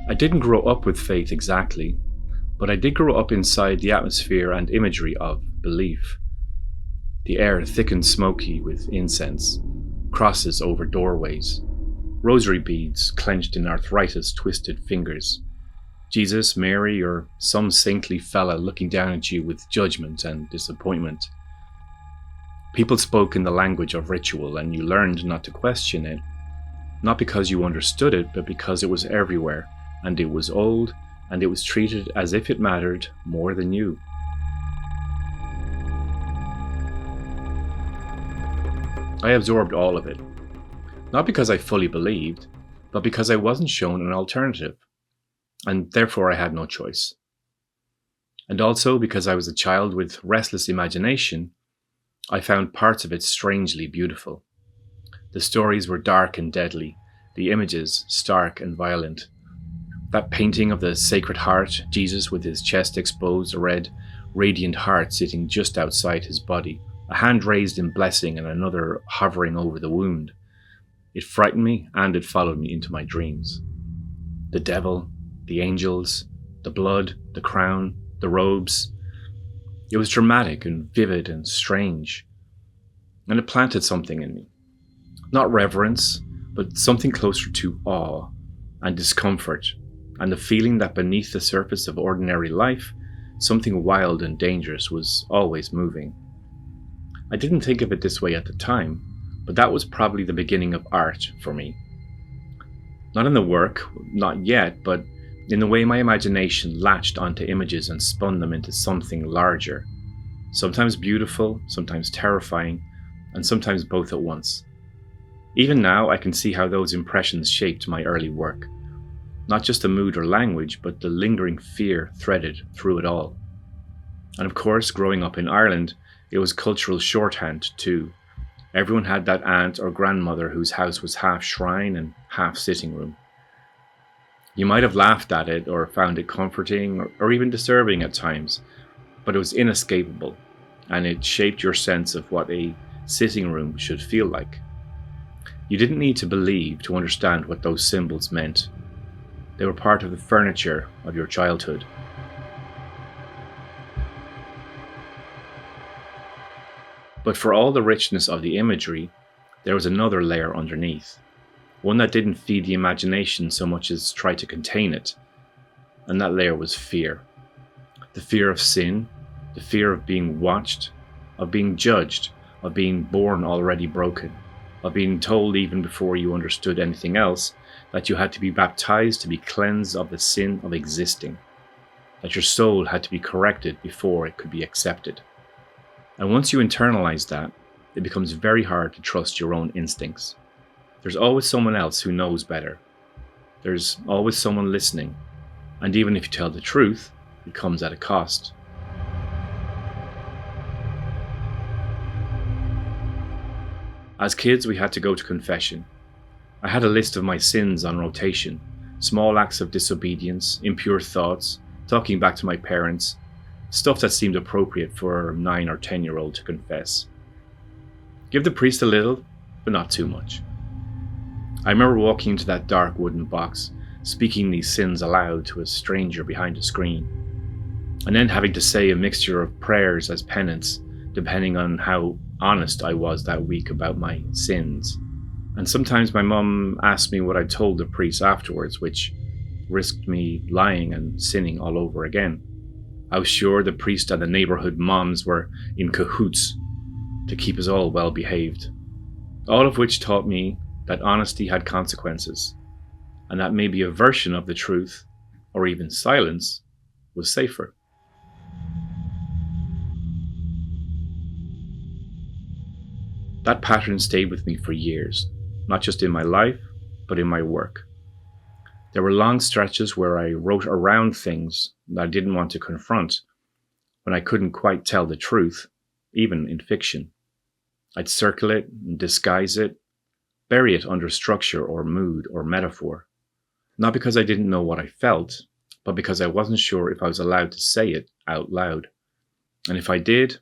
I didn't grow up with faith exactly, but I did grow up inside the atmosphere and imagery of belief. The air thick and smoky with incense, crosses over doorways, rosary beads clenched in arthritis-twisted fingers, Jesus, Mary, or some saintly fella looking down at you with judgment and disappointment. People spoke in the language of ritual, and you learned not to question it, not because you understood it, but because it was everywhere, and it was old, and it was treated as if it mattered more than you. I absorbed all of it, not because I fully believed, but because I wasn't shown an alternative, and therefore I had no choice. And also because I was a child with restless imagination, I found parts of it strangely beautiful. The stories were dark and deadly, the images stark and violent. That painting of the Sacred Heart, Jesus with his chest exposed, a red, radiant heart sitting just outside his body, a hand raised in blessing and another hovering over the wound. It frightened me and it followed me into my dreams. The devil, the angels, the blood, the crown, the robes. It was dramatic and vivid and strange. And it planted something in me. Not reverence, but something closer to awe and discomfort, and the feeling that beneath the surface of ordinary life, something wild and dangerous was always moving. I didn't think of it this way at the time, but that was probably the beginning of art for me. Not in the work, not yet, but in the way my imagination latched onto images and spun them into something larger. Sometimes beautiful, sometimes terrifying, and sometimes both at once. Even now, I can see how those impressions shaped my early work. Not just the mood or language, but the lingering fear threaded through it all. And of course, growing up in Ireland, it was cultural shorthand too. Everyone had that aunt or grandmother whose house was half shrine and half sitting room. You might have laughed at it or found it comforting or even disturbing at times, but it was inescapable, and it shaped your sense of what a sitting room should feel like. You didn't need to believe to understand what those symbols meant. They were part of the furniture of your childhood. But for all the richness of the imagery, there was another layer underneath, one that didn't feed the imagination so much as try to contain it, and that layer was fear. The fear of sin, the fear of being watched, of being judged, of being born already broken, of being told even before you understood anything else that you had to be baptized to be cleansed of the sin of existing, that your soul had to be corrected before it could be accepted. And once you internalize that, it becomes very hard to trust your own instincts. There's always someone else who knows better. There's always someone listening, and even if you tell the truth, it comes at a cost. As kids, we had to go to confession. I had a list of my sins on rotation, small acts of disobedience, impure thoughts, talking back to my parents, stuff that seemed appropriate for a 9 or 10-year-old to confess. Give the priest a little, but not too much. I remember walking into that dark wooden box, speaking these sins aloud to a stranger behind a screen, and then having to say a mixture of prayers as penance, depending on how honest I was that week about my sins. And sometimes my mum asked me what I told the priest afterwards, which risked me lying and sinning all over again. I was sure the priest and the neighbourhood moms were in cahoots to keep us all well behaved. All of which taught me that honesty had consequences, and that maybe a version of the truth, or even silence, was safer. That pattern stayed with me for years, not just in my life, but in my work. There were long stretches where I wrote around things that I didn't want to confront, when I couldn't quite tell the truth, even in fiction. I'd circle it and disguise it, bury it under structure or mood or metaphor. Not because I didn't know what I felt, but because I wasn't sure if I was allowed to say it out loud. And if I did,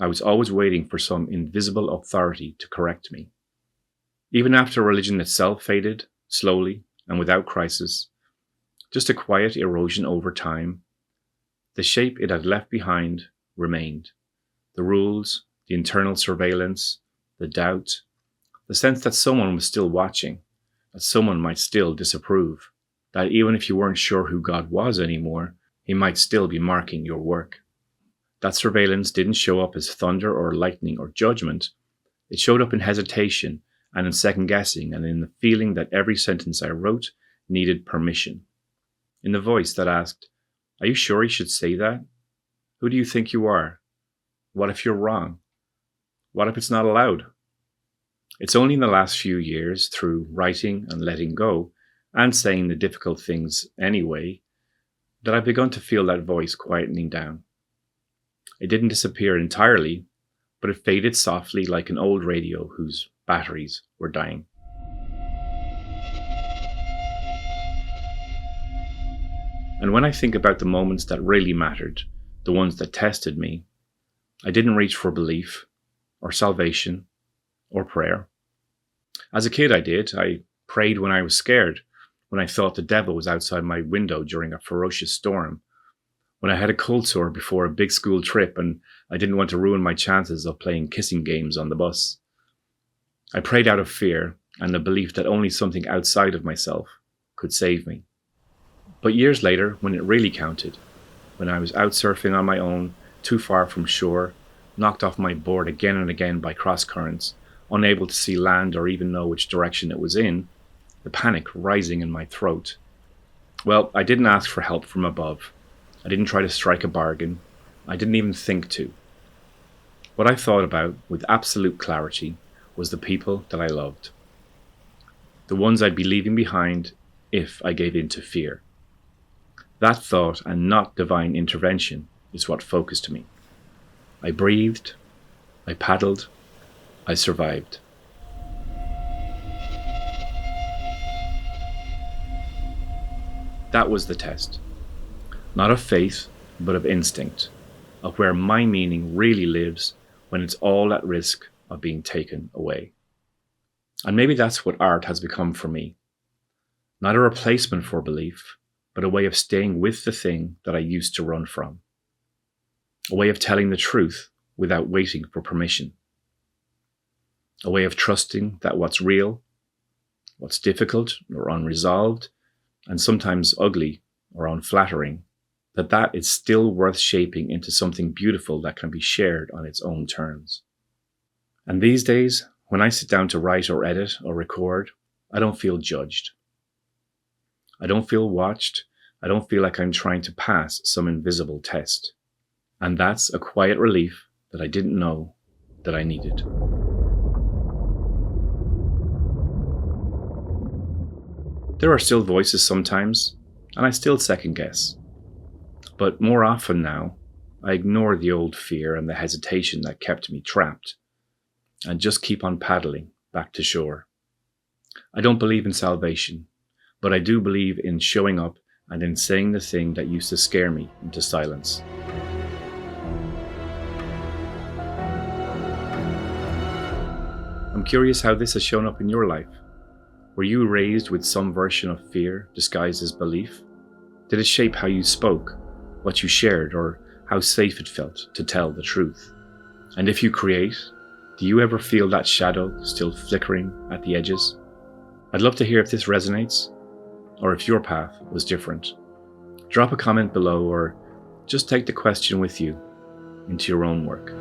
I was always waiting for some invisible authority to correct me. Even after religion itself faded, slowly and without crisis, just a quiet erosion over time. The shape it had left behind remained. The rules, the internal surveillance, the doubt, the sense that someone was still watching, that someone might still disapprove, that even if you weren't sure who God was anymore, he might still be marking your work. That surveillance didn't show up as thunder or lightning or judgment. It showed up in hesitation and in second guessing and in the feeling that every sentence I wrote needed permission. In the voice that asked, "Are you sure you should say that? Who do you think you are? What if you're wrong? What if it's not allowed?" It's only in the last few years, through writing and letting go, and saying the difficult things anyway, that I've begun to feel that voice quietening down. It didn't disappear entirely, but it faded softly like an old radio whose batteries were dying. And when I think about the moments that really mattered, the ones that tested me, I didn't reach for belief, or salvation, or prayer. As a kid I did. I prayed when I was scared, when I thought the devil was outside my window during a ferocious storm, when I had a cold sore before a big school trip and I didn't want to ruin my chances of playing kissing games on the bus. I prayed out of fear and the belief that only something outside of myself could save me. But years later, when it really counted, when I was out surfing on my own, too far from shore, knocked off my board again and again by cross currents, unable to see land or even know which direction it was in, the panic rising in my throat. Well, I didn't ask for help from above. I didn't try to strike a bargain. I didn't even think to. What I thought about with absolute clarity was the people that I loved. The ones I'd be leaving behind if I gave in to fear. That thought and not divine intervention is what focused me. I breathed, I paddled, I survived. That was the test. Not of faith, but of instinct, of where my meaning really lives when it's all at risk of being taken away. And maybe that's what art has become for me. Not a replacement for belief, but a way of staying with the thing that I used to run from. A way of telling the truth without waiting for permission. A way of trusting that what's real, what's difficult or unresolved, and sometimes ugly or unflattering, that is still worth shaping into something beautiful that can be shared on its own terms. And these days, when I sit down to write or edit or record, I don't feel judged. I don't feel watched. I don't feel like I'm trying to pass some invisible test. And that's a quiet relief that I didn't know that I needed. There are still voices sometimes, and I still second guess. But more often now, I ignore the old fear and the hesitation that kept me trapped, and just keep on paddling back to shore. I don't believe in salvation, but I do believe in showing up and in saying the thing that used to scare me into silence. I'm curious how this has shown up in your life. Were you raised with some version of fear disguised as belief? Did it shape how you spoke, what you shared, or how safe it felt to tell the truth? And if you create, do you ever feel that shadow still flickering at the edges? I'd love to hear if this resonates, or if your path was different. Drop a comment below, or just take the question with you into your own work.